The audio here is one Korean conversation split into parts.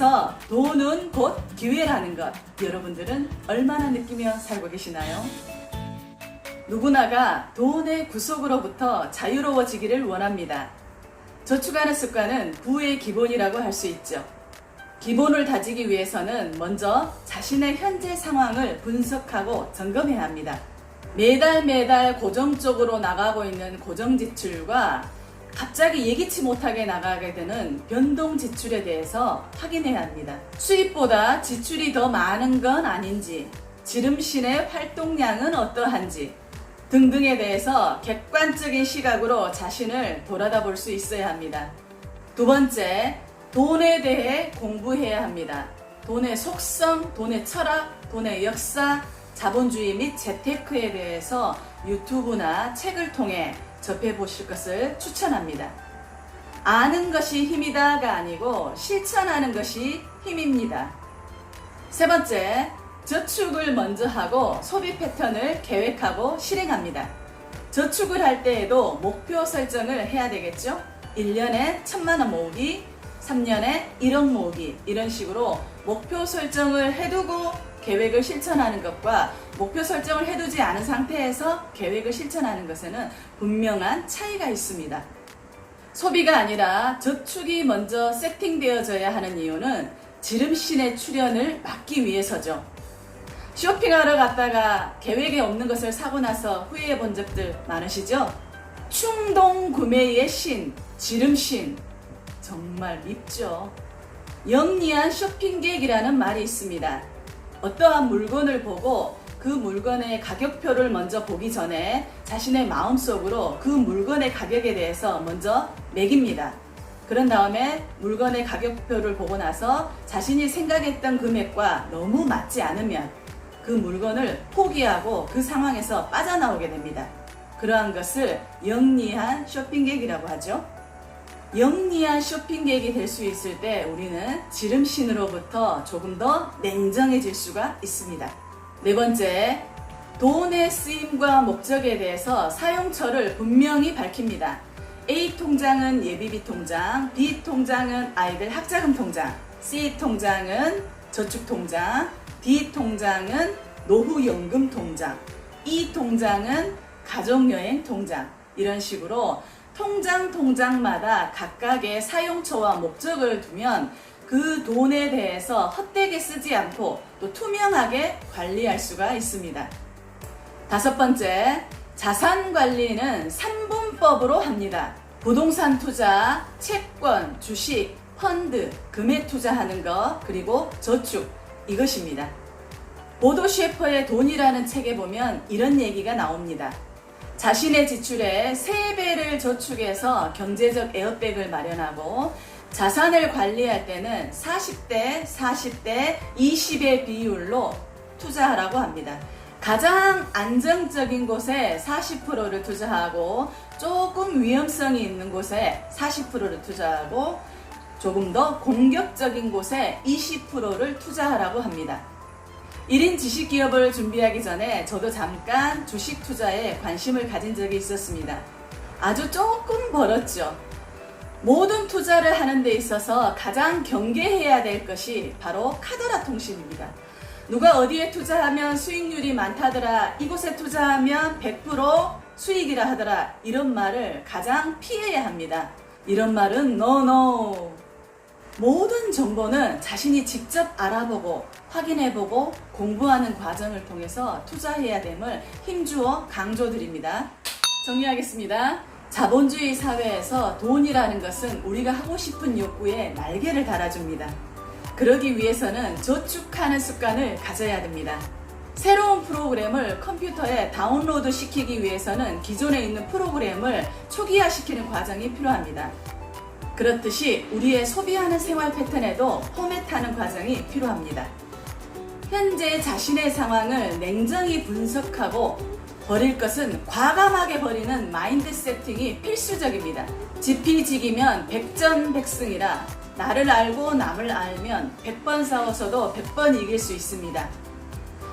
세상에서 돈은 곧 기회라는 것, 여러분들은 얼마나 느끼며 살고 계시나요? 누구나가 돈의 구속으로부터 자유로워지기를 원합니다. 저축하는 습관은 부의 기본이라고 할 수 있죠. 기본을 다지기 위해서는 먼저 자신의 현재 상황을 분석하고 점검해야 합니다. 매달 고정적으로 나가고 있는 고정 지출과 갑자기 예기치 못하게 나가게 되는 변동 지출에 대해서 확인해야 합니다. 수입보다 지출이 더 많은 건 아닌지, 지름신의 활동량은 어떠한지 등등에 대해서 객관적인 시각으로 자신을 돌아다볼 수 있어야 합니다. 두 번째, 돈에 대해 공부해야 합니다. 돈의 속성, 돈의 철학, 돈의 역사, 자본주의 및 재테크에 대해서 유튜브나 책을 통해 접해보실 것을 추천합니다. 아는 것이 힘이다가 아니고 실천하는 것이 힘입니다. 세 번째, 저축을 먼저 하고 소비 패턴을 계획하고 실행합니다. 저축을 할 때에도 목표 설정을 해야 되겠죠? 1년에 1,000만원 모으기, 3년에 1억 모으기, 이런 식으로 목표 설정을 해두고 계획을 실천하는 것과 목표 설정을 해두지 않은 상태에서 계획을 실천하는 것에는 분명한 차이가 있습니다. 소비가 아니라 저축이 먼저 세팅되어져야 하는 이유는 지름신의 출현을 막기 위해서죠. 쇼핑하러 갔다가 계획에 없는 것을 사고 나서 후회해 본 적들 많으시죠? 충동 구매의 신, 지름신, 정말 밉죠. 영리한 쇼핑객이라는 말이 있습니다. 어떠한 물건을 보고 그 물건의 가격표를 먼저 보기 전에 자신의 마음속으로 그 물건의 가격에 대해서 먼저 매깁니다. 그런 다음에 물건의 가격표를 보고 나서 자신이 생각했던 금액과 너무 맞지 않으면 그 물건을 포기하고 그 상황에서 빠져나오게 됩니다. 그러한 것을 영리한 쇼핑객이라고 하죠. 영리한 쇼핑객이 될 수 있을 때 우리는 지름신으로부터 조금 더 냉정해질 수가 있습니다. 네 번째, 돈의 쓰임과 목적에 대해서 사용처를 분명히 밝힙니다. A 통장은 예비비 통장, B 통장은 아이들 학자금 통장, C 통장은 저축 통장, D 통장은 노후연금 통장, E 통장은 가족여행 통장, 이런 식으로 통장마다 각각의 사용처와 목적을 두면 그 돈에 대해서 헛되게 쓰지 않고 또 투명하게 관리할 수가 있습니다. 다섯 번째, 자산 관리는 3분법으로 합니다. 부동산 투자, 채권, 주식, 펀드, 금에 투자하는 것, 그리고 저축, 이것입니다. 보도 셰퍼의 돈이라는 책에 보면 이런 얘기가 나옵니다. 자신의 지출의 3배를 저축해서 경제적 에어백을 마련하고 자산을 관리할 때는 40대, 40대, 20의 비율로 투자하라고 합니다. 가장 안정적인 곳에 40%를 투자하고 조금 위험성이 있는 곳에 40%를 투자하고 조금 더 공격적인 곳에 20%를 투자하라고 합니다. 1인 지식기업을 준비하기 전에 저도 잠깐 주식 투자에 관심을 가진 적이 있었습니다. 아주 조금 벌었죠. 모든 투자를 하는 데 있어서 가장 경계해야 될 것이 바로 카더라 통신입니다. 누가 어디에 투자하면 수익률이 많다더라, 이곳에 투자하면 100% 수익이라 하더라, 이런 말을 가장 피해야 합니다. 이런 말은 NO. 모든 정보는 자신이 직접 알아보고 확인해보고 공부하는 과정을 통해서 투자해야 됨을 힘주어 강조드립니다. 정리하겠습니다. 자본주의 사회에서 돈이라는 것은 우리가 하고 싶은 욕구에 날개를 달아줍니다. 그러기 위해서는 저축하는 습관을 가져야 됩니다. 새로운 프로그램을 컴퓨터에 다운로드 시키기 위해서는 기존에 있는 프로그램을 초기화시키는 과정이 필요합니다. 그렇듯이 우리의 소비하는 생활 패턴에도 포맷하는 과정이 필요합니다. 현재 자신의 상황을 냉정히 분석하고 버릴 것은 과감하게 버리는 마인드 세팅이 필수적입니다. 지피지기면 백전백승이라 나를 알고 남을 알면 100번 싸워서도 100번 이길 수 있습니다.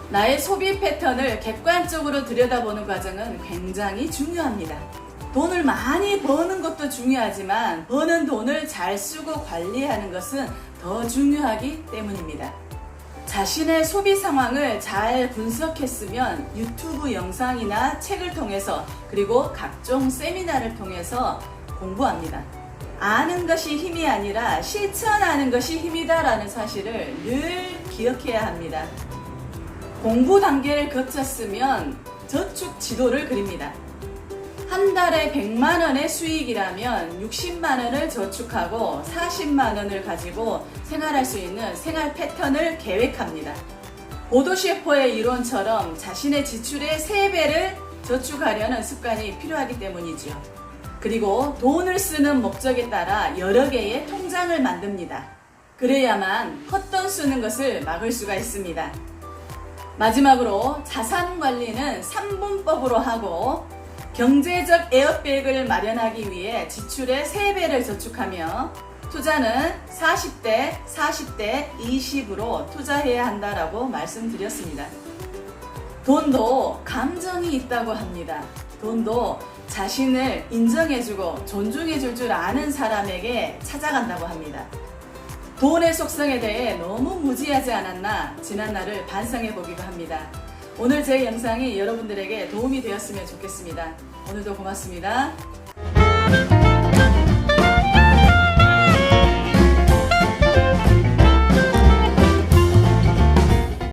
나의 소비 패턴을 객관적으로 들여다보는 과정은 굉장히 중요합니다. 돈을 많이 버는 것도 중요하지만 버는 돈을 잘 쓰고 관리하는 것은 더 중요하기 때문입니다. 자신의 소비 상황을 잘 분석했으면 유튜브 영상이나 책을 통해서 그리고 각종 세미나를 통해서 공부합니다. 아는 것이 힘이 아니라 실천하는 것이 힘이다라는 사실을 늘 기억해야 합니다. 공부 단계를 거쳤으면 저축 지도를 그립니다. 한 달에 100만 원의 수익이라면 60만 원을 저축하고 40만 원을 가지고 생활할 수 있는 생활 패턴을 계획합니다. 보도셰퍼의 이론처럼 자신의 지출의 3배를 저축하려는 습관이 필요하기 때문이죠. 그리고 돈을 쓰는 목적에 따라 여러 개의 통장을 만듭니다. 그래야만 헛돈 쓰는 것을 막을 수가 있습니다. 마지막으로 자산 관리는 3분법으로 하고 경제적 에어백을 마련하기 위해 지출의 3배를 저축하며 투자는 40대, 40대, 20으로 투자해야 한다라고 말씀드렸습니다. 돈도 감정이 있다고 합니다. 돈도 자신을 인정해주고 존중해줄 줄 아는 사람에게 찾아간다고 합니다. 돈의 속성에 대해 너무 무지하지 않았나 지난 날을 반성해보기도 합니다. 오늘 제 영상이 여러분들에게 도움이 되었으면 좋겠습니다. 오늘도 고맙습니다.